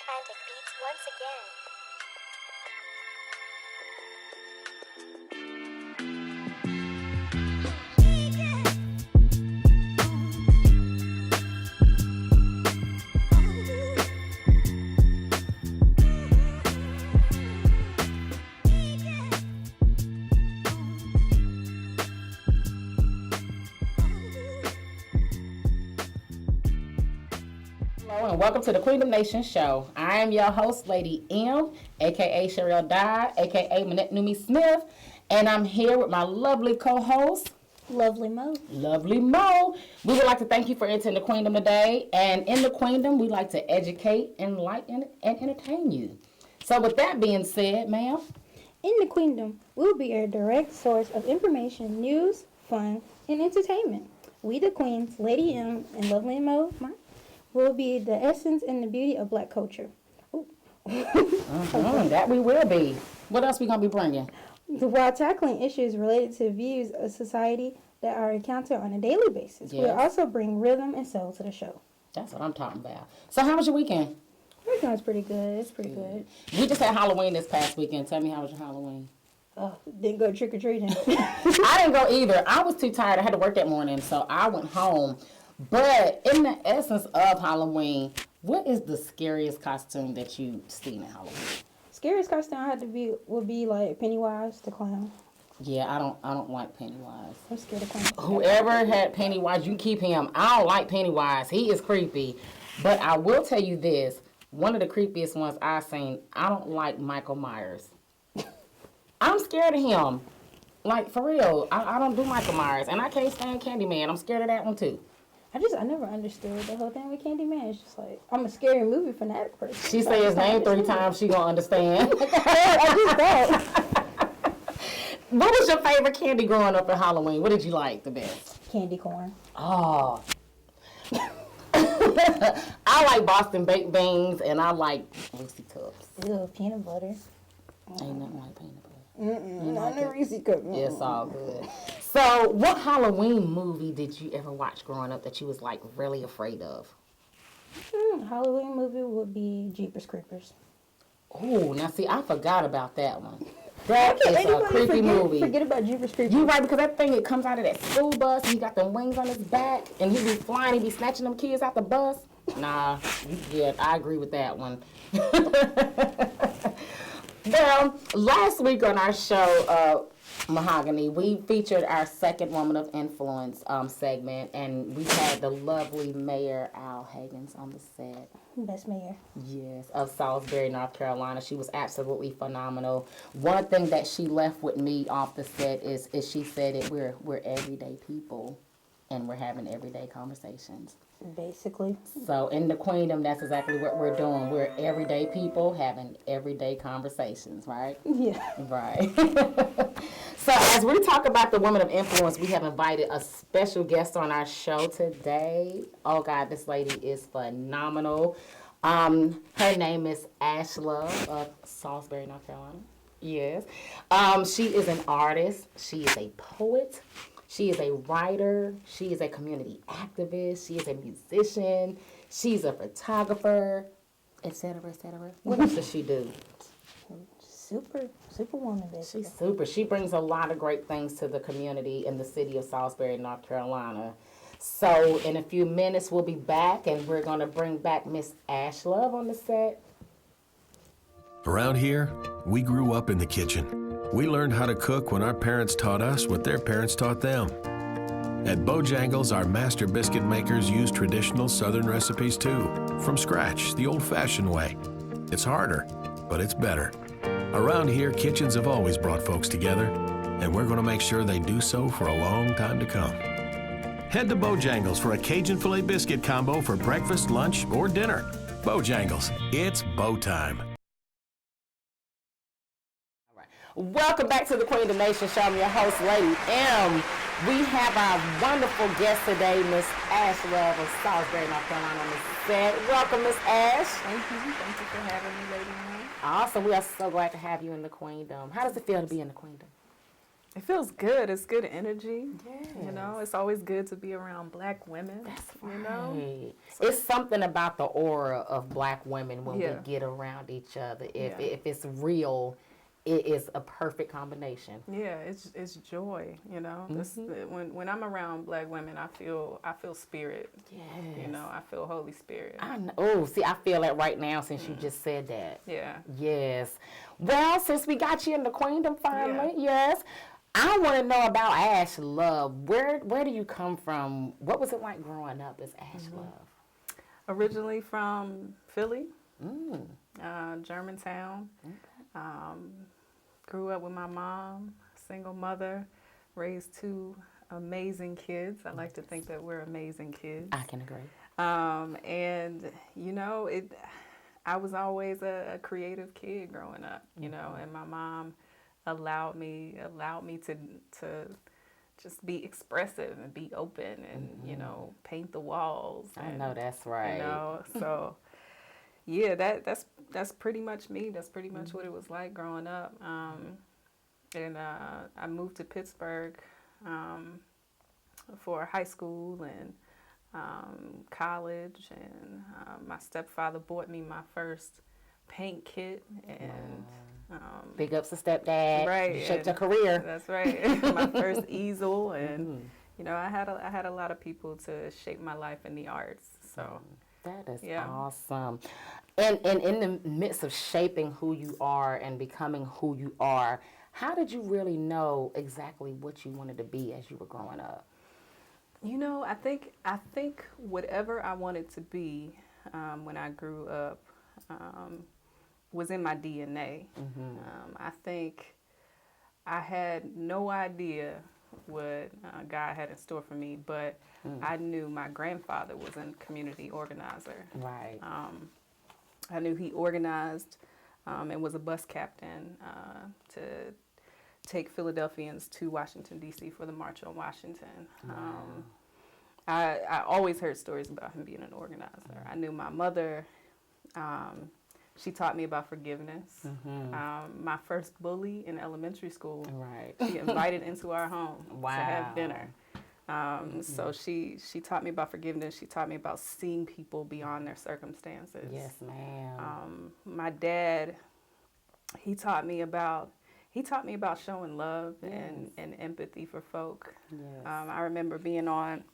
frantic beats once again. Hello and welcome to the QueenDomNation Show. I am your host, Lady M, aka Sherelle Dye, aka Manette Numi Smith, and I'm here with my lovely co-host, Lovely Mo. Lovely Mo. We would like to thank you for entering the Queendom today, and in the Queendom, we like to educate, enlighten, and entertain you. So with that being said, ma'am, In the Queendom, we'll be a direct source of information, news, fun, and entertainment. We the Queens, Lady M and Lovely Mo, will be the essence and the beauty of Black culture. that we will be. What else we gonna be bringing? While tackling issues related to views of society that are encountered on a daily basis, we'll also bring rhythm and soul to the show. That's what I'm talking about. So how was your weekend? Weekend was pretty good. It's pretty good. We just had Halloween this past weekend. Tell me, how was your Halloween? Oh, didn't go trick or treating. I didn't go either. I was too tired. I had to work that morning, so I went home. But in the essence of Halloween, what is the scariest costume that you've seen at Halloween? Scariest costume I had to be would be like Pennywise the clown. Yeah, I don't like Pennywise. I'm scared of clowns. Whoever had Pennywise, you keep him. I don't like Pennywise. He is creepy. But I will tell you this. One of the creepiest ones I've seen, I don't like Michael Myers. I'm scared of him. Like, for real. I don't do Michael Myers. And I can't stand Candyman. I'm scared of that one, too. I never understood the whole thing with Candyman. It's just like, I'm a scary movie fanatic person. She say his name 3 times, she gonna understand. I just don't. What was your favorite candy growing up at Halloween? What did you like the best? Candy corn. Oh. I like Boston baked beans, and I like Reese's Cups. Ew, peanut butter. Ain't nothing like peanut butter. Not a Reese's Cup. It's all good. So, what Halloween movie did you ever watch growing up that you was like really afraid of? Halloween movie would be Jeepers Creepers. Oh, now see, I forgot about that one. That is a creepy movie. Forget about Jeepers Creepers. You right, because that thing, it comes out of that school bus, and he got the wings on his back, and he be flying, he be snatching them kids out the bus. Nah, yeah, I agree with that one. Well, last week on our show, Mahogany, we featured our second Woman of Influence segment, and we had the lovely Mayor Al Hagens on the set. Best mayor. Yes, of Salisbury, North Carolina. She was absolutely phenomenal. One thing that she left with me off the set is she said that we're everyday people, and we're having everyday conversations. Basically. So in the Queendom, that's exactly what we're doing. We're everyday people having everyday conversations, right? Yeah. Right. So as we talk about the Woman of Influence, we have invited a special guest on our show today. Oh God, this lady is phenomenal. Her name is Ash Love of Salisbury, North Carolina. Yes. She is an artist. She is a poet. She is a writer. She is a community activist. She is a musician. She's a photographer, etc., etc. What else does she do? Superwoman, basically. She's super. She brings a lot of great things to the community in the city of Salisbury, North Carolina. So in a few minutes, we'll be back, and we're going to bring back Miss Ash Love on the set. Around here, we grew up in the kitchen. We learned how to cook when our parents taught us what their parents taught them. At Bojangles, our master biscuit makers use traditional Southern recipes too, from scratch, the old-fashioned way. It's harder, but it's better. Around here, kitchens have always brought folks together, and we're going to make sure they do so for a long time to come. Head to Bojangles for a Cajun filet biscuit combo for breakfast, lunch, or dinner. Bojangles, it's Bo time. Welcome back to the QueenDomNation Show. I'm your host, Lady M. We have our wonderful guest today, Miss Ash Love of Salisbury, North Carolina, on the set. Welcome, Miss Ash. Thank you for having me, Lady M. Awesome. We are so glad to have you in the Queendom. How does it feel to be in the Queendom? It feels good. It's good energy. You know, Yes. it's always good to be around Black women. You know, Right. It's something about the aura of Black women when Yeah. we get around each other. Yeah. If it's real, it is a perfect combination. yeah, it's joy. You know, when I'm around Black women, I feel spirit. Yes. You know, I feel Holy Spirit. I know. Oh, see, I feel that right now since you just said that. Yeah. Yes. Well, since we got you in the Queendom finally, yes. I want to know about Ash Love. Where do you come from? What was it like growing up as Ash Love? Originally from Philly, Germantown. Grew up with my mom, single mother, raised two amazing kids. I like to think that we're amazing kids. I can agree. And you know, I was always a creative kid growing up, you know, and my mom allowed me to just be expressive and be open and you know, paint the walls. I know that's right. You know, so yeah, that's pretty much me. That's pretty much what it was like growing up. And I moved to Pittsburgh for high school and college, and my stepfather bought me my first paint kit, and Big ups to stepdad. right, You shaped your and career. that's right. My first easel, and you know, I had a lot of people to shape my life in the arts. So That is Yeah. awesome. And in the midst of shaping who you are and becoming who you are, how did you really know exactly what you wanted to be as you were growing up? you know, I think whatever I wanted to be when I grew up was in my DNA. I think I had no idea what God had in store for me, but I knew my grandfather was a community organizer. Right. I knew he organized and was a bus captain to take Philadelphians to Washington, D.C. for the March on Washington. I always heard stories about him being an organizer. I knew my mother, she taught me about forgiveness. My first bully in elementary school, Right. she invited into our home to have Wow. dinner. So she taught me about forgiveness. She taught me about seeing people beyond their circumstances. Yes, ma'am. My dad, he taught me about showing love and empathy for folk. Yes. I remember being on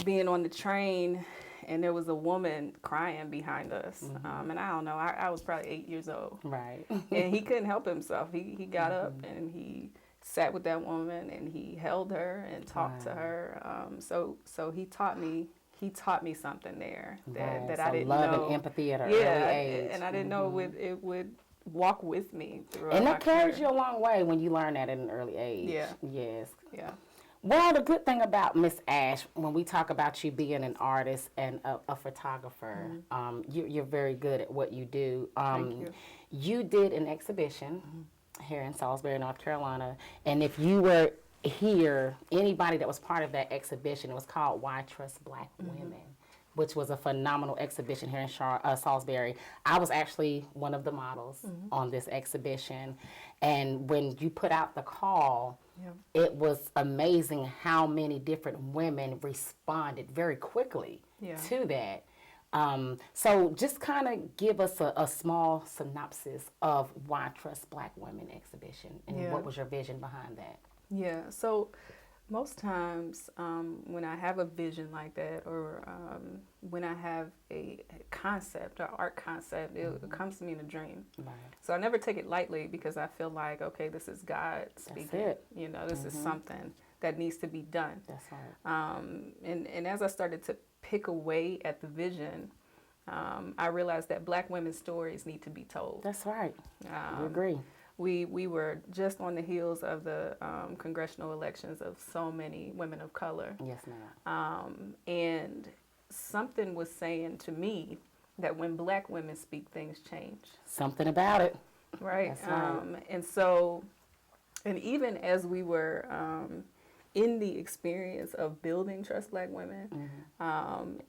the train, and there was a woman crying behind us. And I don't know, I was probably 8 years old. Right. And he couldn't help himself. He got up and he sat with that woman and he held her and talked to her. So he taught me something there that I didn't love know. and empathy at an Yeah, early age. and I didn't know it would walk with me throughout And my that carries career. you a long way when you learn that at an early age. Yeah. Yes. Yeah. Well, the good thing about Miss Ash, when we talk about you being an artist and a photographer, you're very good at what you do. Thank you. You did an exhibition here in Salisbury, North Carolina, and if you were here, anybody that was part of that exhibition, it was called Why Trust Black Women, which was a phenomenal exhibition here in Salisbury. I was actually one of the models on this exhibition, and when you put out the call, it was amazing how many different women responded very quickly to that. So just kind of give us a small synopsis of Why Trust Black Women exhibition, and what was your vision behind that? Yeah, so most times when I have a vision like that, or when I have a concept, or art concept, it comes to me in a dream. Right. So I never take it lightly, because I feel like, okay, this is God speaking. it. You know, this is something that needs to be done. That's right. And as I started to pick away at the vision, I realized that Black women's stories need to be told. That's right. We agree. We were just on the heels of the congressional elections of so many women of color. Yes, ma'am. And something was saying to me that when Black women speak, things change. Something about it. Right? That's right. And so, and even as we were in the experience of building Trust Black Women,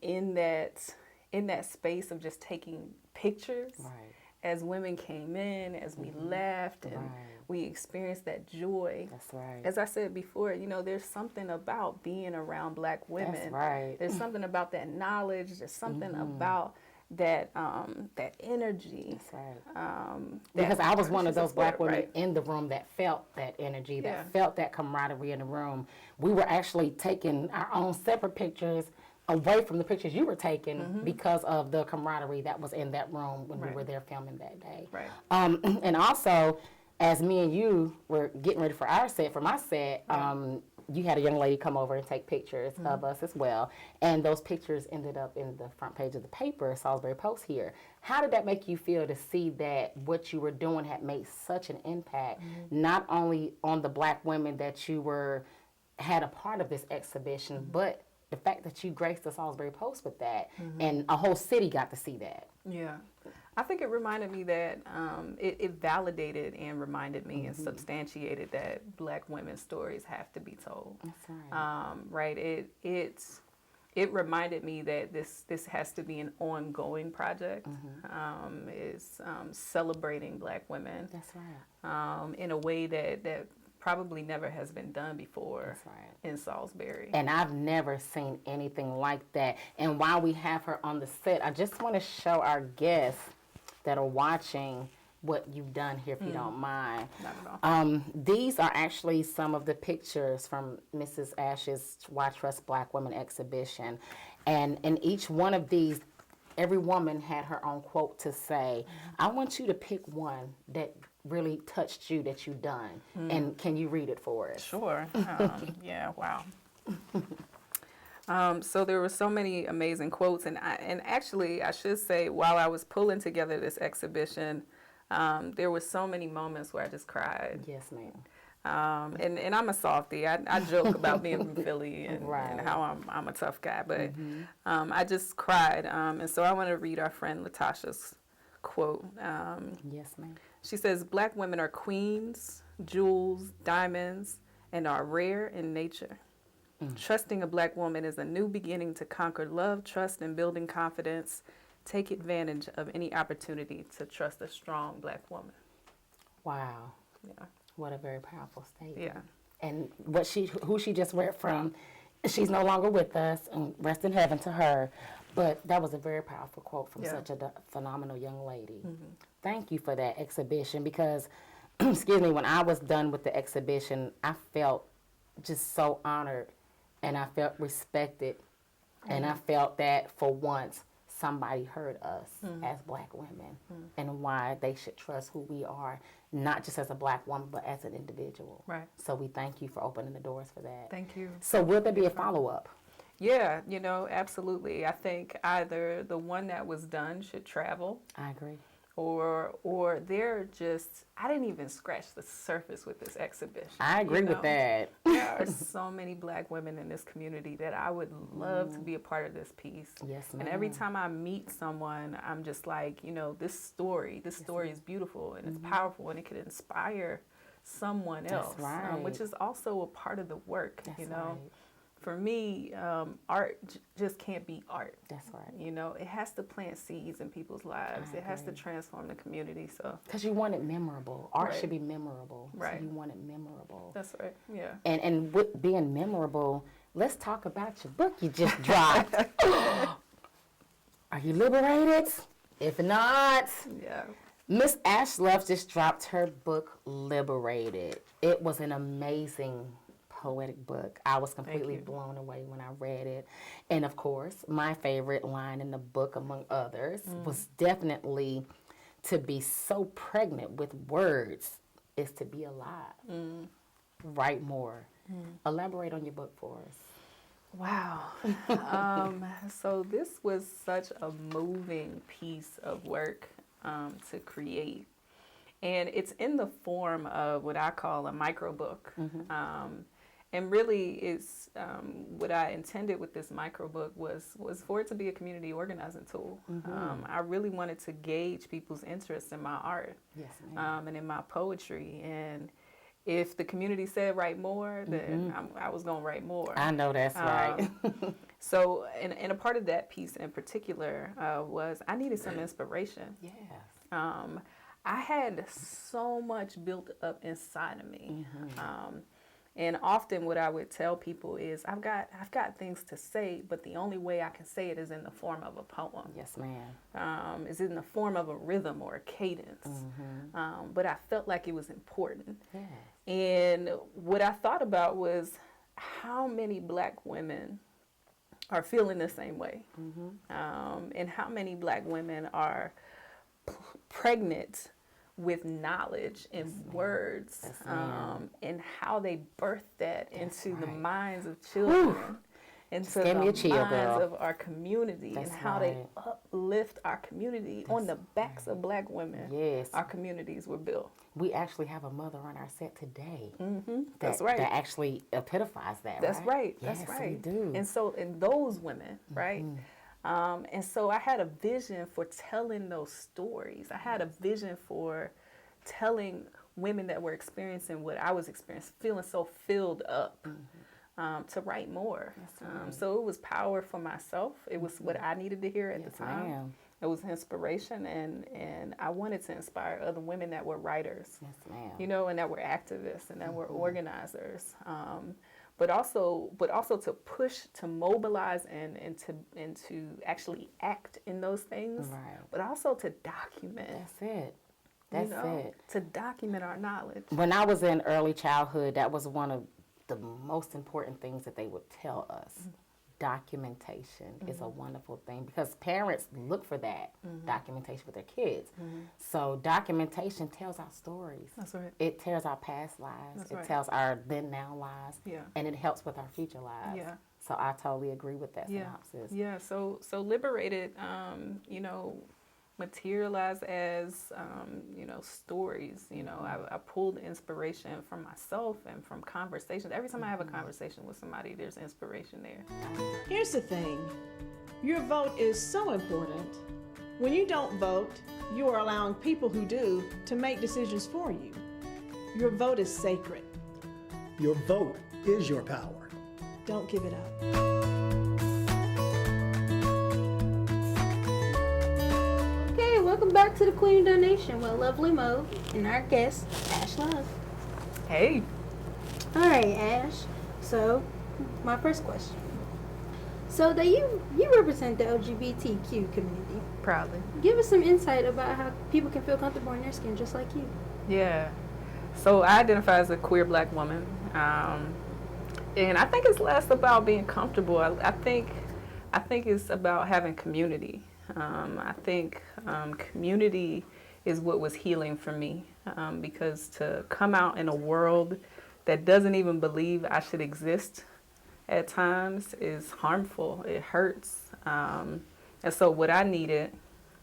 in that space of just taking pictures, Right. as women came in, as we laughed and Right. we experienced that joy. That's right. As I said before, you know, there's something about being around Black women. That's right. There's something about that knowledge. There's something about that that energy. That's right. That Because I was one of those Black support, women right? in the room that felt that energy, that Yeah. felt that camaraderie in the room. We were actually taking our own separate pictures away from the pictures you were taking because of the camaraderie that was in that room when we Right. were there filming that day. Right. And also, as me and you were getting ready for our set, for my set, you had a young lady come over and take pictures of us as well. And those pictures ended up in the front page of the paper, Salisbury Post here. How did that make you feel to see that what you were doing had made such an impact, not only on the Black women that you had a part of this exhibition, but the fact that you graced the Salisbury Post with that, and a whole city got to see that. Yeah. I think it reminded me that it validated and reminded me and substantiated that Black women's stories have to be told. That's right. Right. It reminded me that this has to be an ongoing project. Is celebrating Black women That's right. in a way that probably never has been done before That's right. in Salisbury. And I've never seen anything like that. And while we have her on the set, I just want to show our guests that are watching what you've done here, if you don't mind. Not at all. These are actually some of the pictures from Mrs. Ash's Why Trust Black Women exhibition. And in each one of these, every woman had her own quote to say. I want you to pick one that really touched you that you've done. And can you read it for us? Sure. Yeah. Wow. So there were so many amazing quotes, and actually I should say, while I was pulling together this exhibition, there were so many moments where I just cried. Yes, ma'am. And I'm a softie. I joke about being from Philly and Right. how I'm a tough guy, but I just cried. And so I want to read our friend Latasha's quote. Yes, ma'am. She says, "Black women are queens, jewels, diamonds, and are rare in nature. Trusting a Black woman is a new beginning to conquer love, trust, and building confidence. Take advantage of any opportunity to trust a strong Black woman." Wow. Yeah. What a very powerful statement. Yeah. And who she just read from, she's no longer with us, and rest in heaven to her. But that was a very powerful quote from Yeah. such a phenomenal young lady. Thank you for that exhibition because, excuse me, when I was done with the exhibition, I felt just so honored and I felt respected. And I felt that for once, somebody heard us as Black women and why they should trust who we are, not just as a Black woman, but as an individual. Right. So we thank you for opening the doors for that. Thank you. So will there be a follow-up? Yeah, absolutely. I think either the one that was done should travel, I agree. or they're just, I didn't even scratch the surface with this exhibition. I agree with that. There are so many Black women in this community that I would love to be a part of this piece. Yes, ma'am. And every time I meet someone, I'm just like, this story is beautiful and it's powerful and it could inspire someone else, right. which is also a part of the work, That's know. right. For me, art just can't be art. That's right. It has to plant seeds in people's lives. It has to transform the community. So Because you want it memorable. Art Right. should be memorable. Right. So you want it memorable. that's right. Yeah. And with being memorable, let's talk about your book you just dropped. Are you liberated? If not, Yeah. Miss Ash Love just dropped her book, Liberated. It was an amazing poetic book. I was completely you. blown away when I read it. And of course, my favorite line in the book, among others, was definitely to be so pregnant with words is to be alive. Write more. Elaborate on your book for us. Wow. So this was such a moving piece of work to create. And it's in the form of what I call a micro book. And really, it's what I intended with this micro book was for it to be a community organizing tool. I really wanted to gauge people's interest in my art Yes, ma'am. and in my poetry. And if the community said write more, then I was going to write more. I know that's right. So, and a part of that piece in particular was I needed some inspiration. Yes. I had so much built up inside of me. And often what I would tell people is I've got things to say, but the only way I can say it is in the form of a poem. Yes, ma'am. Is in the form of a rhythm or a cadence. But I felt like it was important. Yeah. And what I thought about was how many Black women are feeling the same way. And how many Black women are pregnant with knowledge and words, and how they birth that into the minds of children, into the minds of our community, and how they uplift our community on the backs of Black women. Yes. Our communities were built. We actually have a mother on our set today. That's right. That actually epitomizes that. That's right. Yes, That's right. we do. And so, in those women, right? And so I had a vision for telling those stories. I had a vision for telling women that were experiencing what I was experiencing, feeling so filled up, to write more. So it was power for myself. It was what I needed to hear at the time. Ma'am. It was inspiration, and I wanted to inspire other women that were writers, Yes, ma'am. you know, and that were activists and that were organizers. But also to push, to mobilize, and to actually act in those things. Right. But also to document. That's it. That's it. To document our knowledge. When I was in early childhood, that was one of the most important things that they would tell us. Documentation is a wonderful thing because parents look for that documentation with their kids. So documentation tells our stories. That's right. It tells our past lives. That's it right. tells our then now lives. Yeah. And it helps with our future lives. Yeah. So I totally agree with that Yeah. synopsis. Yeah. So liberated, you know, materialized as, you know, stories. You know, I pulled inspiration from myself and from conversations. Every time I have a conversation with somebody, there's inspiration there. Here's the thing. Your vote is so important. When you don't vote, you are allowing people who do to make decisions for you. Your vote is sacred. Your vote is your power. Don't give it up. Okay, welcome back to the QueenDomNation with lovely Mo and our guest, Ash Love. Hey. All right, Ash. So, my first question. So that you represent the LGBTQ community. Proudly. Give us some insight about how people can feel comfortable in their skin just like you. Yeah. So I identify as a queer Black woman. And I think it's less about being comfortable. I think it's about having community. I think community is what was healing for me, because to come out in a world that doesn't even believe I should exist at times is harmful. It hurts. And so what I needed,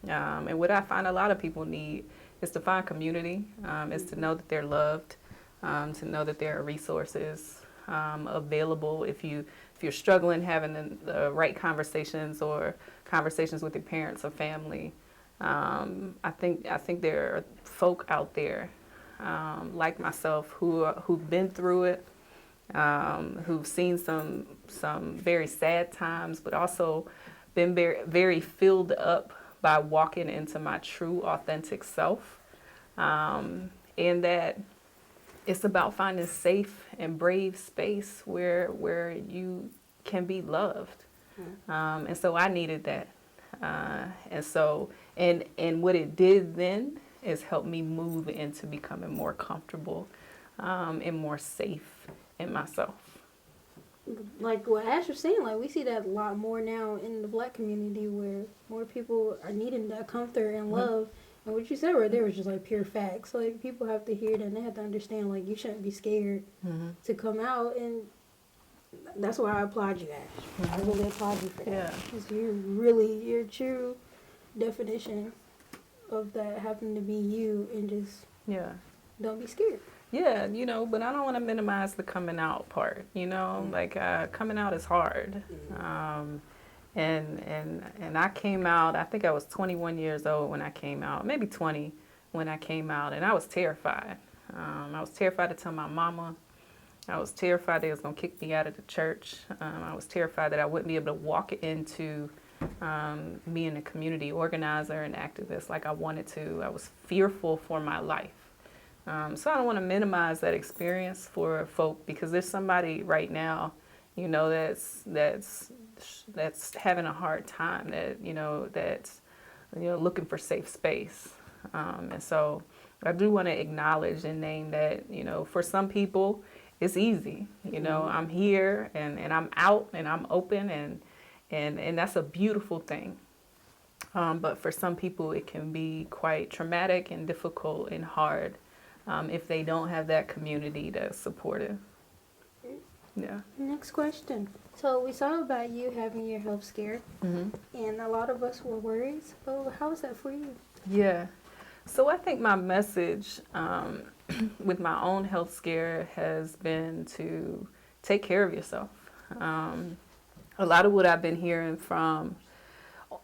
and what I find a lot of people need, is to find community, is to know that they're loved, to know that there are resources available if you're struggling having the right conversations or conversations with your parents or family. I think there are folk out there like myself who've been through it, who've seen some very sad times, but also been very, very filled up by walking into my true, authentic self, and that it's about finding safe and brave space where you can be loved. And so I needed that. And so, and what it did then is help me move into becoming more comfortable and more safe in myself. Like what Ash was saying, like we see that a lot more now in the Black community where more people are needing that comfort and love. And what you said right there was just like pure facts. Like people have to hear that and they have to understand like you shouldn't be scared to come out, and that's why I applaud you, Ash. I really applaud you for that. Yeah. Because your true definition of that happening to be you, and just Yeah. don't be scared. Yeah, but I don't want to minimize the coming out part, like coming out is hard. And I came out, I think I was 21 years old when I came out, maybe 20 when I came out, and I was terrified. I was terrified to tell my mama. I was terrified they was going to kick me out of the church. I was terrified that I wouldn't be able to walk into being a community organizer and activist like I wanted to. I was fearful for my life. So I don't want to minimize that experience for folk, because there's somebody right now, you know, that's having a hard time, that's looking for safe space. And so I do want to acknowledge and name that, for some people it's easy. I'm here and I'm out and I'm open, and that's a beautiful thing. But for some people it can be quite traumatic and difficult and hard if they don't have that community that's supportive. Yeah. Next question. So we saw about you having your health scare, and a lot of us were worried. So how was that for you? Yeah. So I think my message with my own health scare has been to take care of yourself. A lot of what I've been hearing from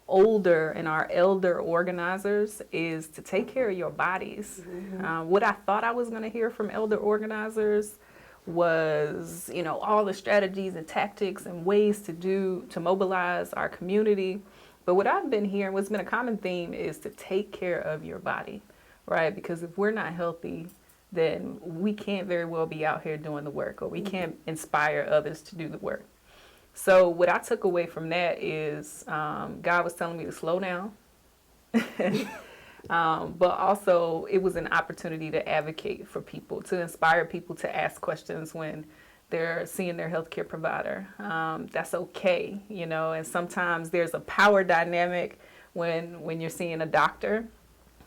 older and our elder organizers is to take care of your bodies. What I thought I was going to hear from elder organizers was, all the strategies and tactics and ways to mobilize our community. But what I've been hearing, what's been a common theme, is to take care of your body, right? Because if we're not healthy, then we can't very well be out here doing the work, or we can't inspire others to do the work. So what I took away from that is God was telling me to slow down. But also it was an opportunity to advocate for people, to inspire people to ask questions when they're seeing their healthcare provider. That's okay, and sometimes there's a power dynamic when you're seeing a doctor,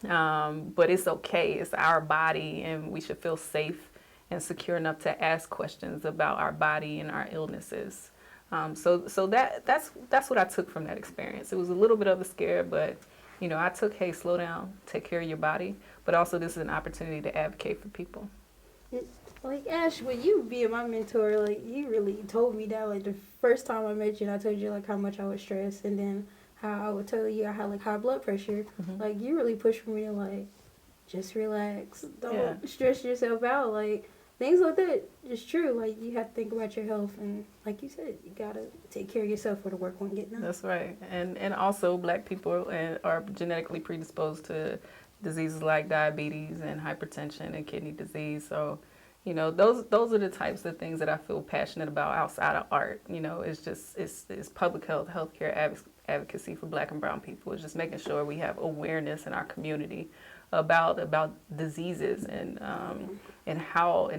but it's okay. It's our body, and we should feel safe and secure enough to ask questions about our body and our illnesses. So that's what I took from that experience. It was a little bit of a scare, but I took, hey, slow down, take care of your body, but also this is an opportunity to advocate for people. Like, Ash, when you being my mentor, like, you really told me that, like, the first time I met you, and I told you, like, how much I was stressed, and then how I would tell you I had, like, high blood pressure. Like, you really pushed for me to, like, just relax. Don't stress yourself out. Like, things like that is true. Like, you have to think about your health, and like you said, you got to take care of yourself for the work won't get done. That's right. And also Black people are genetically predisposed to diseases like diabetes and hypertension and kidney disease. So, those are the types of things that I feel passionate about outside of art. It's public health, healthcare advocacy for Black and brown people. It's just making sure we have awareness in our community about diseases and how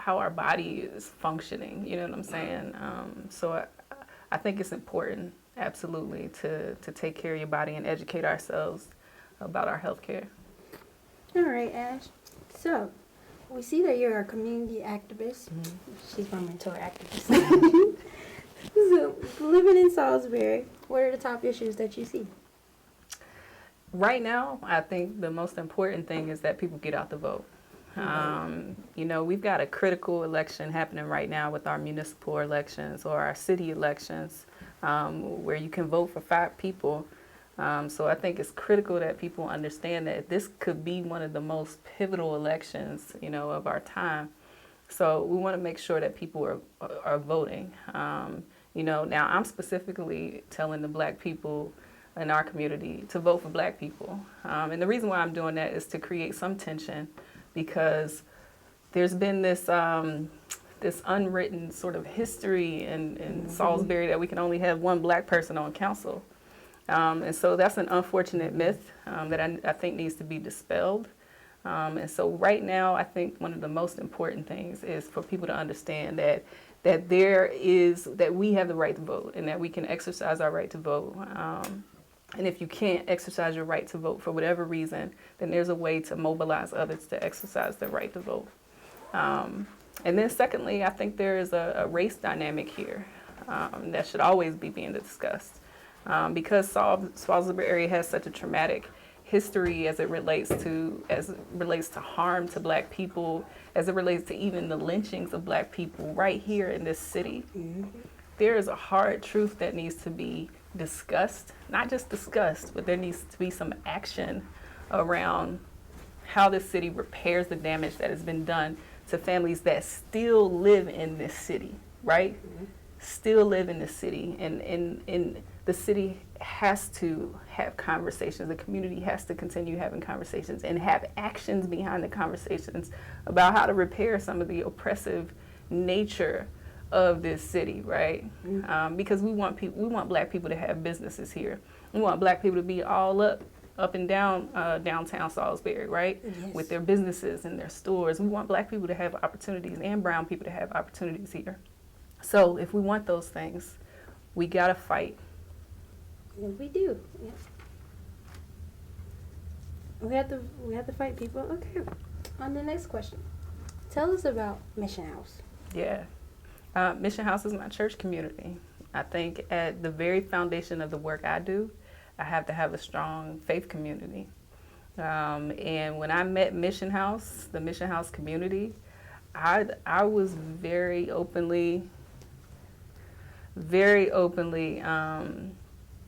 our body is functioning. You know what I'm saying? So I think it's important, absolutely, to take care of your body and educate ourselves about our health care. All right, Ash. So, we see that you're a community activist. She's my mentor activist. So, living in Salisbury, what are the top issues that you see? Right now, I think the most important thing is that people get out the vote. We've got a critical election happening right now with our municipal elections or our city elections, where you can vote for 5 people. So I think it's critical that people understand that this could be one of the most pivotal elections, of our time. So we want to make sure that people are voting. Now I'm specifically telling the Black people in our community to vote for Black people. And the reason why I'm doing that is to create some tension, because there's been this unwritten sort of history in Salisbury that we can only have one Black person on council. And so that's an unfortunate myth that I think needs to be dispelled. And so right now, I think one of the most important things is for people to understand that we have the right to vote and that we can exercise our right to vote. And if you can't exercise your right to vote for whatever reason, then there's a way to mobilize others to exercise their right to vote. And then secondly, I think there is a race dynamic here that should always be being discussed. Because Salisbury has such a traumatic history as it relates to harm to Black people, as it relates to even the lynchings of Black people right here in this city. There is a hard truth that needs to be discussed, not just discussed, but there needs to be some action around how this city repairs the damage that has been done to families that still live in this city, right? still live in the city, and the city has to have conversations. The community has to continue having conversations and have actions behind the conversations about how to repair some of the oppressive nature of this city, right? Because we want Black people to have businesses here. We want Black people to be all up and down downtown Salisbury, right? Yes. With their businesses and their stores. We want Black people to have opportunities and brown people to have opportunities here. So if we want those things, we gotta fight. Yeah, we do. Yeah. We have to fight, people. Okay. On the next question, tell us about Mission House. Yeah. Mission House is my church community. I think at the very foundation of the work I do, I have to have a strong faith community. And when I met Mission House, the Mission House community, I was very openly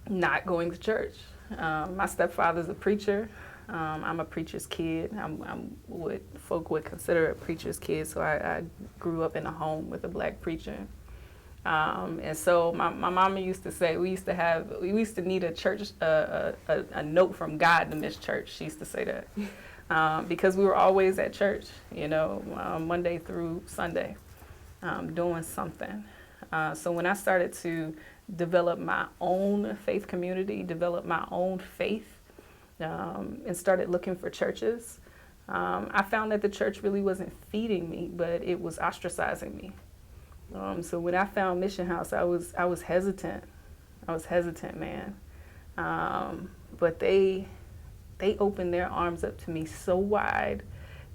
not going to church. My stepfather's a preacher. I'm a preacher's kid. I'm what folk would consider a preacher's kid. So I grew up in a home with a Black preacher. And so my mama used to say we used to need a church a note from God to miss church. She used to say that because we were always at church, Monday through Sunday, doing something. So when I started to develop my own faith community, develop my own faith, and started looking for churches, I found that the church really wasn't feeding me, but it was ostracizing me. So when I found Mission House, I was hesitant. I was hesitant, man. But they opened their arms up to me so wide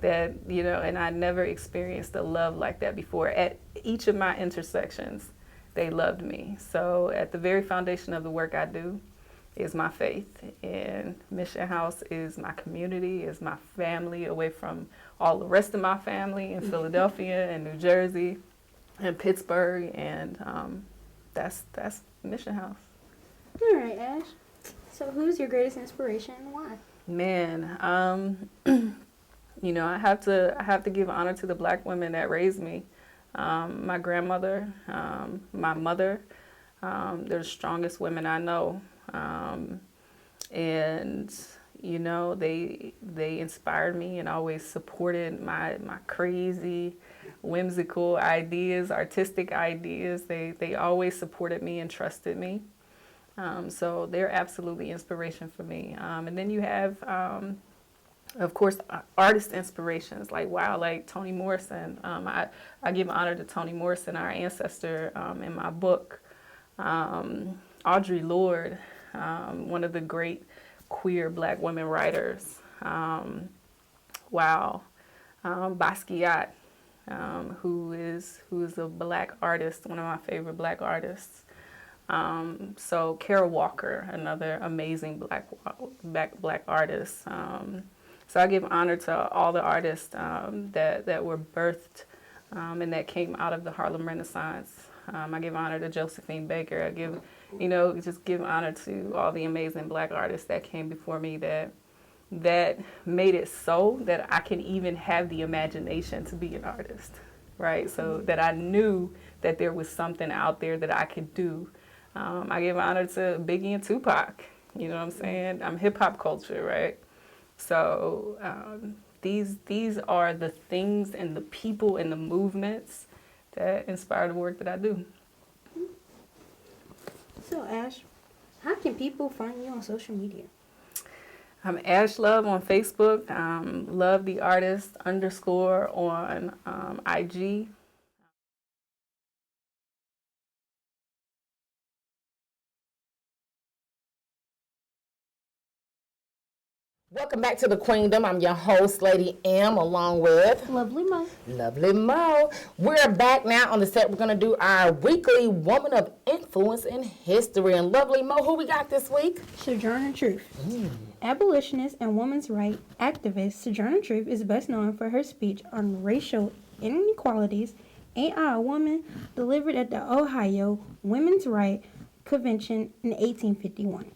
that, and I never experienced a love like that before. At each of my intersections, they loved me. So at the very foundation of the work I do is my faith. And Mission House is my community, is my family, away from all the rest of my family in Philadelphia and New Jersey and Pittsburgh, and that's Mission House. All right, Ash. So who's your greatest inspiration and why? Man, I have to give honor to the Black women that raised me. My grandmother, my mother, they're the strongest women I know, and they inspired me and always supported my crazy, whimsical ideas, artistic ideas. They always supported me and trusted me. So they're absolutely inspiration for me. And then you have, of course, artist inspirations like Toni Morrison. I give honor to Toni Morrison, our ancestor, in my book. Audre Lorde, one of the great queer Black women writers. Basquiat, who is a Black artist, one of my favorite Black artists. So Kara Walker, another amazing Black artist. So I give honor to all the artists that were birthed and that came out of the Harlem Renaissance. I give honor to Josephine Baker. I give honor to all the amazing Black artists that came before me that made it so that I can even have the imagination to be an artist, right? So that I knew that there was something out there that I could do. I give honor to Biggie and Tupac, you know what I'm saying? I'm hip hop culture, right? So these are the things and the people and the movements that inspire the work that I do. So Ash, how can people find you on social media? I'm Ash Love on Facebook, Love the Artist _ on IG. Welcome back to the Queendom. I'm your host, Lady M, along with Lovely Mo. Lovely Mo. We're back now on the set. We're going to do our weekly Woman of Influence in History. And Lovely Mo, who we got this week? Sojourner Truth. Abolitionist and women's rights activist Sojourner Truth is best known for her speech on racial inequalities, Ain't I a Woman, delivered at the Ohio Women's Rights Convention in 1851.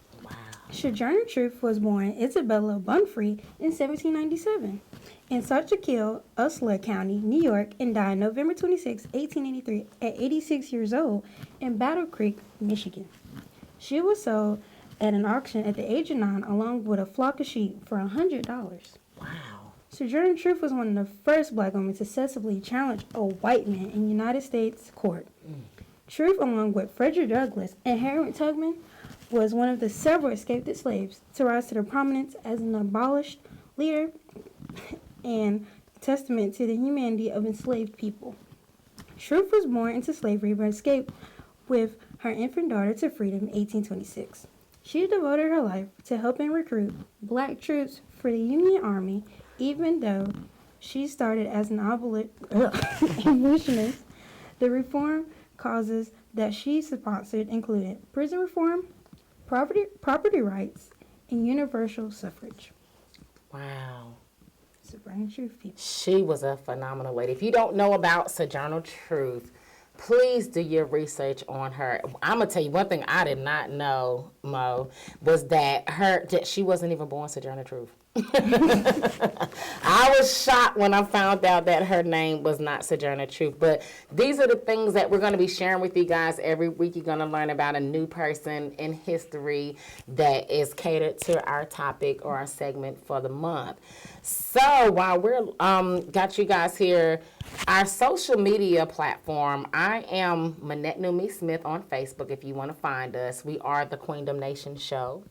Sojourner Truth was born Isabella Bunfrey in 1797 in Schuylkill, Usler County, New York, and died November 26, 1883, at 86 years old in Battle Creek, Michigan. She was sold at an auction at the age of 9 along with a flock of sheep for $100. Wow. Sojourner Truth was one of the first black women to successfully challenge a white man in United States court. Truth, along with Frederick Douglass and Harriet Tubman, was one of the several escaped slaves to rise to the prominence as an abolished leader and testament to the humanity of enslaved people. Truth was born into slavery but escaped with her infant daughter to freedom in 1826. She devoted her life to helping recruit black troops for the Union Army, even though she started as an abolitionist. The reform causes that she sponsored included prison reform, property rights, and universal suffrage. Wow. Sojourner Truth, people. She was a phenomenal lady. If you don't know about Sojourner Truth, please do your research on her. I'm going to tell you one thing I did not know, Mo, was that she wasn't even born Sojourner Truth. I was shocked when I found out that her name was not Sojourner Truth. But these are the things that we're going to be sharing with you guys every week. You're going to learn about a new person in history that is catered to our topic or our segment for the month. So while we're got you guys here, our social media platform, I am Manette Numi Smith on Facebook if you want to find us. We are the QueenDomNation Show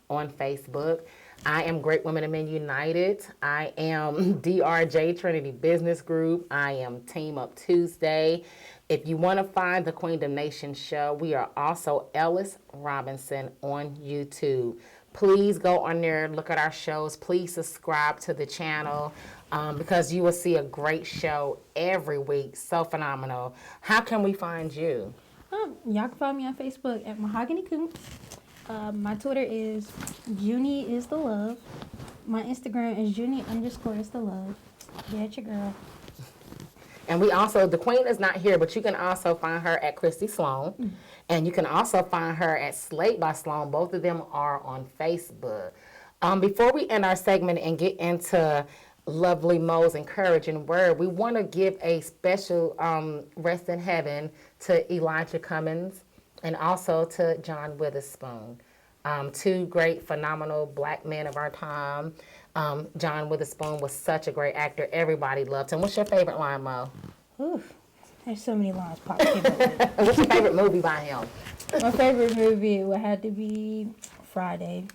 on Facebook. I am Great Women and Men United. I am DRJ Trinity Business Group. I am Team Up Tuesday. If you want to find the QueenDomNation Show, we are also Ellis Robinson on YouTube. Please go on there, look at our shows. Please subscribe to the channel because you will see a great show every week. So phenomenal. How can we find you? Y'all can find me on Facebook at Mahogany Coons. My Twitter is Junie is the love. My Instagram is Junie_is_the_love. Yeah, it's your girl. And we also, the Queen is not here, but you can also find her at Christy Sloan. And you can also find her at Slate by Sloan. Both of them are on Facebook. Before we end our segment and get into Lovely Mo's encouraging word, we want to give a special rest in heaven to Elijah Cummings and also to John Witherspoon. Two great, phenomenal black men of our time. John Witherspoon was such a great actor. Everybody loved him. What's your favorite line, Mo? Oof, there's so many lines popping in. What's your favorite movie by him? My favorite movie would have to be Friday.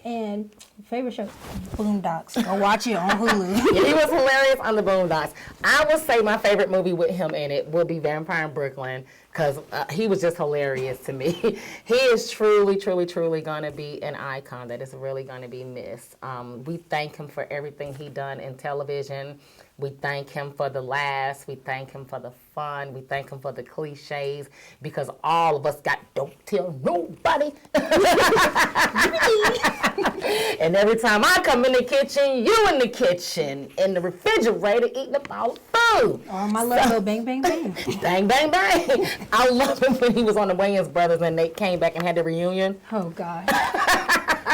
And favorite show, Boondocks. Go watch it on Hulu. Yeah, he was hilarious on the Boondocks. I would say my favorite movie with him in it would be Vampire in Brooklyn because he was just hilarious to me. He is truly, truly, truly going to be an icon that is really going to be missed. We thank him for everything he done in television. We thank him for the laughs. We thank him for the fun. We thank him for the cliches because all of us got don't tell nobody. And every time I come in the kitchen, you in the kitchen, in the refrigerator, eating up all the food. Oh, my little bang, bang, bang. Bang, bang, bang. I love him when he was on the Wayans Brothers and they came back and had the reunion. Oh, God.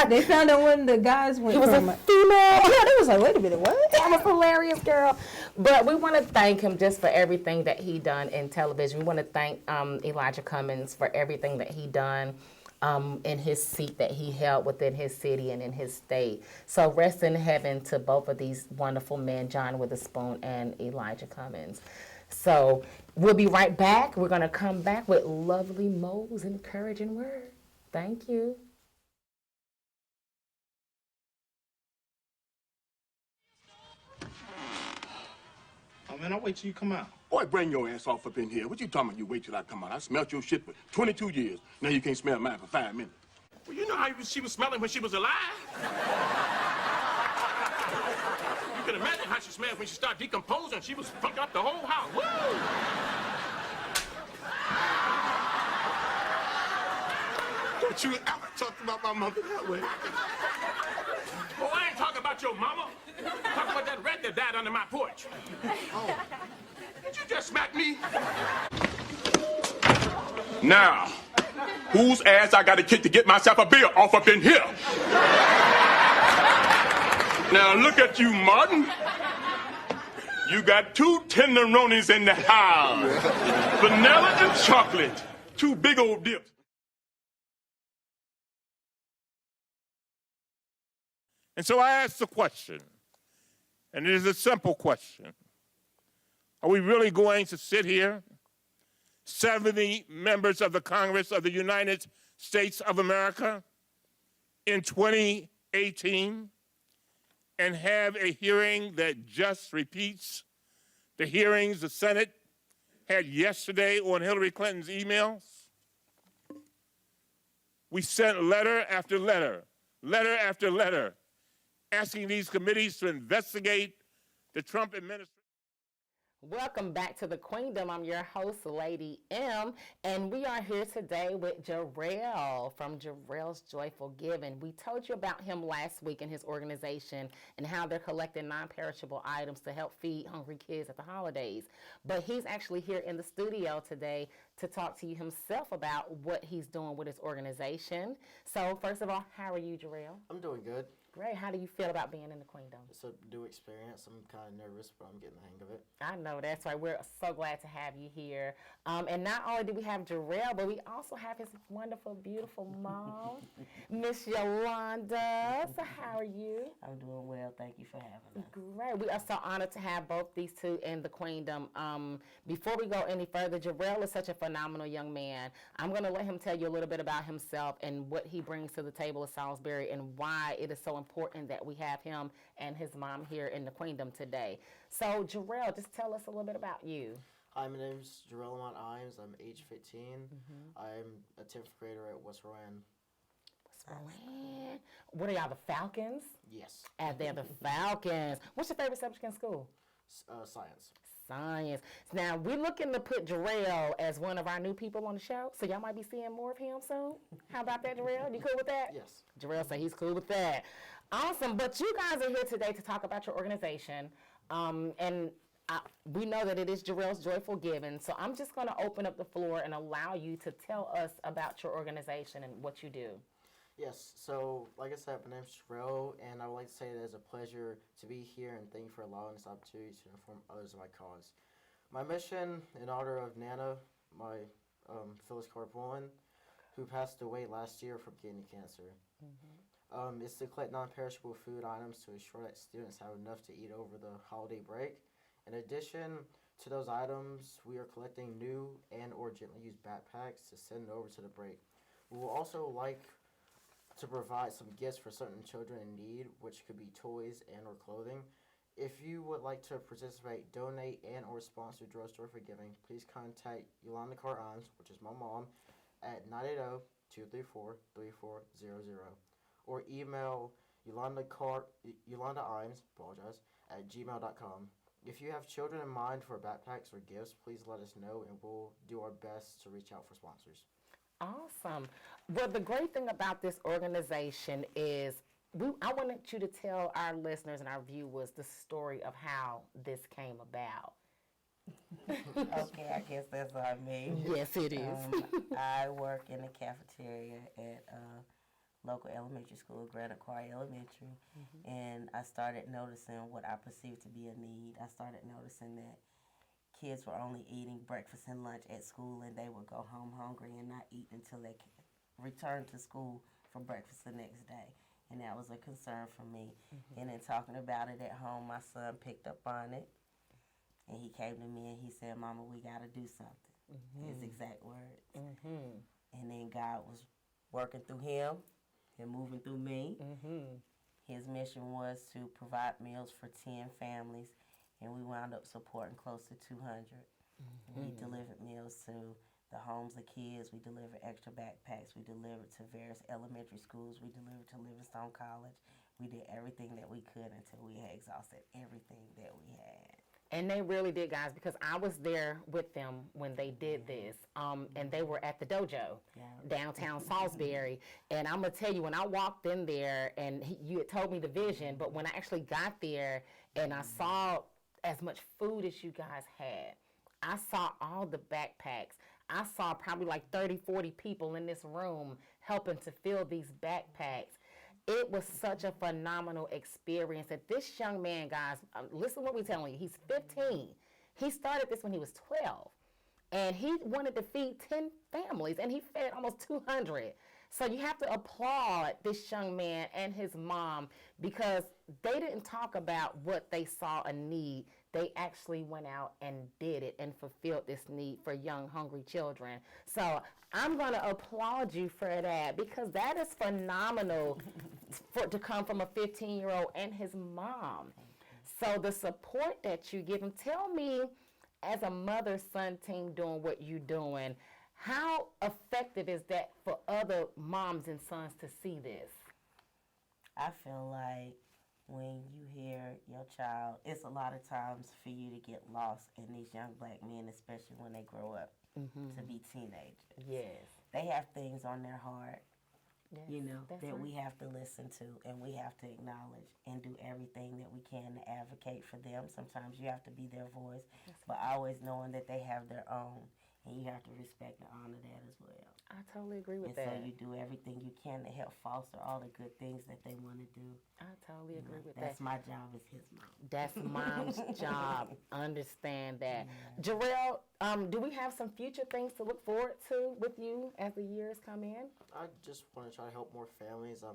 They found out when the guys went He was from a female. Yeah, they was like, wait a minute, what? That was hilarious, girl. But we want to thank him just for everything that he done in television. We want to thank Elijah Cummings for everything that he done in his seat that he held within his city and in his state. So rest in heaven to both of these wonderful men, John Witherspoon and Elijah Cummings. So we'll be right back. We're going to come back with Lovely Mo's encouraging word. Thank you. Oh, man, I'll wait till you come out. Boy, bring your ass off up in here. What you talking about? You wait till I come out. I smelled your shit for 22 years. Now you can't smell mine for 5 minutes. Well, you know how she was smelling when she was alive. You can imagine how she smelled when she started decomposing. She was fucking up the whole house. Woo! Don't you ever talk about my mother that way. Oh, I ain't talking about your mama. I'm talking about that rat that died under my porch. Oh. Did you just smack me? Now, whose ass I got to kick to get myself a beer off up in here. Now look at you, Martin. You got 2 tenderonis in the house. Vanilla and chocolate. 2 big old dips. And so I asked the question, and it is a simple question. Are we really going to sit here, 70 members of the Congress of the United States of America, in 2018, and have a hearing that just repeats the hearings the Senate had yesterday on Hillary Clinton's emails? We sent letter after letter, letter after letter, asking these committees to investigate the Trump administration. Welcome back to the Queendom. I'm your host, Lady M, and we are here today with Jarrell from Jarrell's Joyful Giving. We told you about him last week and his organization and how they're collecting non-perishable items to help feed hungry kids at the holidays. But he's actually here in the studio today to talk to you himself about what he's doing with his organization. So first of all, how are you, Jarrell? I'm doing good. Great. How do you feel about being in the Queendom? It's a new experience. I'm kind of nervous, but I'm getting the hang of it. I know, that's right. We're so glad to have you here. And not only do we have Jarrell, but we also have his wonderful, beautiful mom, Miss Yolanda. So how are you? I'm doing well. Thank you for having us. Great. We are so honored to have both these two in the Queendom. Before we go any further, Jarrell is such a phenomenal young man. I'm going to let him tell you a little bit about himself and what he brings to the table of Salisbury and why it is so important that we have him and his mom here in the Queendom today. So, Jarrell, just tell us a little bit about you. Hi, my name's Jarrell Lamont Imes. I'm age 15. I'm a 10th grader at West Rowan. What are y'all, the Falcons? Yes. They're the Falcons. What's your favorite subject in school? Science. Science. Now, we're looking to put Jarrell as one of our new people on the show, so y'all might be seeing more of him soon. How about that, Jarrell? You cool with that? Yes. Jarrell said he's cool with that. Awesome. But you guys are here today to talk about your organization, we know that it is Jarrell's Joyful Giving, so I'm just going to open up the floor and allow you to tell us about your organization and what you do. Yes, so like I said, my name's Jarrell, and I would like to say that it's a pleasure to be here, and thank you for allowing this opportunity to inform others of my cause. My mission, in honor of Nana, my Phyllis Carpullen, who passed away last year from kidney cancer, is to collect non-perishable food items to ensure that students have enough to eat over the holiday break. In addition to those items, we are collecting new and or gently used backpacks to send over to the break. We will also like to provide some gifts for certain children in need, which could be toys and or clothing. If you would like to participate, donate, and or sponsor Jarrell's Joyful Giving, please contact Yolanda Carr-Imes, which is my mom, at 980-234-3400, or email YolandaImes, at gmail.com. If you have children in mind for backpacks or gifts, please let us know, and we'll do our best to reach out for sponsors. Awesome. Well, the great thing about this organization is I wanted you to tell our listeners and our viewers the story of how this came about. Okay, I guess that's on me. Yes, it is. I work in the cafeteria at local elementary school, Grand Aquaria Elementary, and I started noticing what I perceived to be a need. I started noticing that kids were only eating breakfast and lunch at school, and they would go home hungry and not eat until they returned to school for breakfast the next day. And that was a concern for me. And in talking about it at home, my son picked up on it, and he came to me and he said, "Mama, we got to do something." His exact words. And then God was working through him and moving through me. His mission was to provide meals for 10 families, and we wound up supporting close to 200. We delivered meals to the homes of kids. We delivered extra backpacks. We delivered to various elementary schools. We delivered to Livingstone College. We did everything that we could until we had exhausted everything that we had. And they really did, guys, because I was there with them when they did this, and they were at the dojo downtown Salisbury. And I'm going to tell you, when I walked in there, and you had told me the vision, but when I actually got there and I saw as much food as you guys had, I saw all the backpacks. I saw probably like 30, 40 people in this room helping to fill these backpacks. It was such a phenomenal experience that this young man, guys, listen to what we're telling you. He's 15. He started this when he was 12. And he wanted to feed 10 families, and he fed almost 200. So you have to applaud this young man and his mom, because they didn't talk about what they saw a need. They actually went out and did it and fulfilled this need for young, hungry children. So I'm going to applaud you for that, because that is phenomenal to come from a 15-year-old and his mom. So the support that you give him, tell me, as a mother-son team doing what you're doing, how effective is that for other moms and sons to see this? I feel like when you hear your child, it's a lot of times for you to get lost in these young black men, especially when they grow up to be teenagers. Yes. They have things on their heart, Yes, you know, that right. we have to listen to and we have to acknowledge and do everything that we can to advocate for them. Sometimes you have to be their voice, but always knowing that they have their own, and you have to respect and honor that as well. I totally agree with and that. So you do everything you can to help foster all the good things that they want to do. I totally agree with That's that. my job as his mom. That's mom's job. Understand that. Jarrell, do we have some future things to look forward to with you as the years come in? I just want to try to help more families. I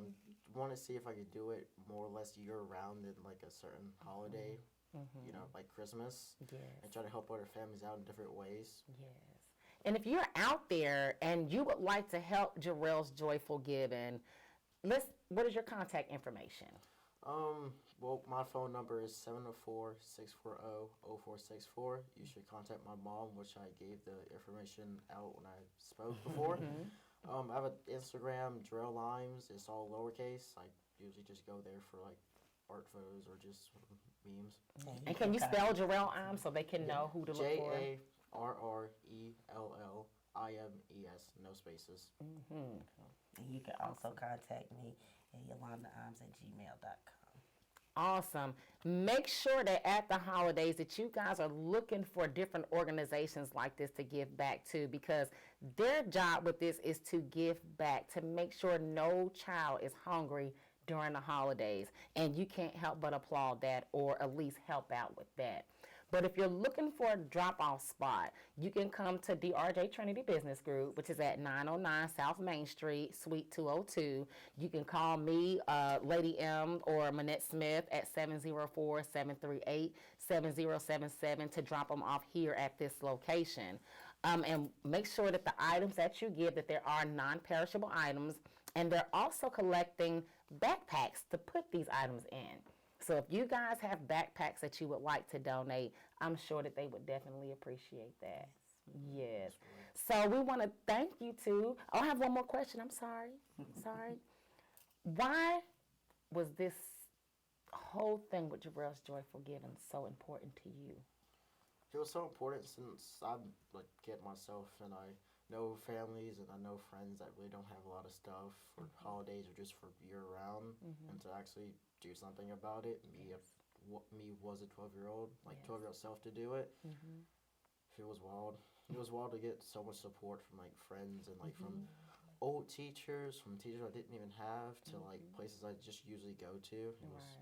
want to see if I could do it more or less year-round than like a certain holiday, you know, like Christmas. Yes. And try to help other families out in different ways. Yes. And if you're out there and you would like to help Jarrell's Joyful Giving, what is your contact information? Well, my phone number is 704-640-0464. You should contact my mom, which I gave the information out when I spoke before. I have an Instagram, Jarrell Limes. It's all lowercase. I usually just go there for like art photos or just memes. And can you spell Jarrell Limes so they can know who to look for? JARRELLIMES, no spaces. And you can also contact me at yolandaimes@gmail.com. Awesome. Make sure that at the holidays that you guys are looking for different organizations like this to give back to, because their job with this is to give back, to make sure no child is hungry during the holidays. And you can't help but applaud that, or at least help out with that. But if you're looking for a drop-off spot, you can come to DRJ Trinity Business Group, which is at 909 South Main Street, Suite 202. You can call me, Lady M, or Manette Smith at 704-738-7077 to drop them off here at this location. And make sure that the items that you give, that there are non-perishable items, and they're also collecting backpacks to put these items in. So if you guys have backpacks that you would like to donate, I'm sure that they would definitely appreciate that. Yes. So we want to thank you too. Oh, I have one more question. I'm sorry. Why was this whole thing with Jarrell's Joyful Giving so important to you? It was so important since I'm like kid myself, and I know families and I know friends that really don't have a lot of stuff for holidays or just for year-round, and to actually do something about it. Me was a 12-year-old, 12-year-old self to do it. It was wild. It was wild to get so much support from like friends and like from old teachers, from teachers I didn't even have, to like places I just usually go to. It was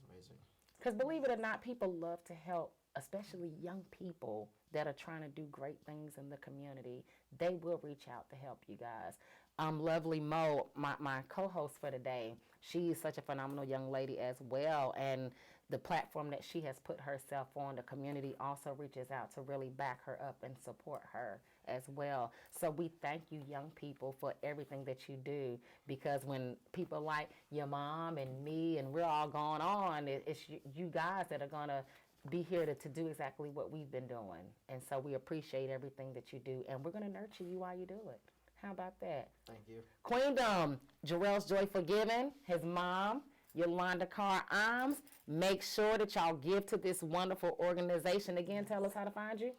amazing. Because believe it or not, people love to help, especially young people that are trying to do great things in the community. They will reach out to help you guys. Lovely Mo, my co-host for today, she is such a phenomenal young lady as well. And the platform that she has put herself on, the community also reaches out to really back her up and support her as well. So we thank you, young people, for everything that you do, because when people like your mom and me and we're all going on, it's you guys that are going to be here to do exactly what we've been doing. And so we appreciate everything that you do, and we're going to nurture you while you do it. How about that? Thank you. QueenDom, Jarrell's Joyful Giving, his mom, Yolanda Carr Imes. Make sure that y'all give to this wonderful organization. Again, tell us how to find you.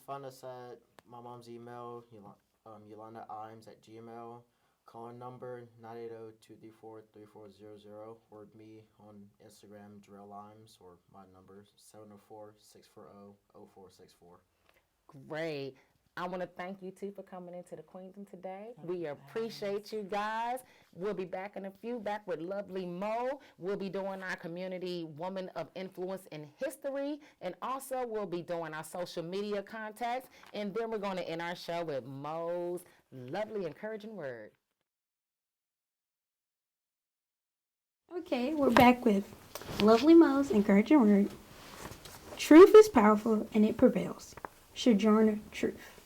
Find us at my mom's email, YolandaImes@gmail. Call number 980-234-3400, or me on Instagram, Jarrell Limes, or my number 704-640-0464. Great. I want to thank you two for coming into the Queendom today. We appreciate you guys. We'll be back in a few, back with lovely Mo. We'll be doing our community woman of influence in history, and also we'll be doing our social media contacts, and then we're going to end our show with Mo's lovely encouraging word. Okay, we're back with Lovely Mo's encouraging word. Truth is powerful and it prevails. Sojourner Truth.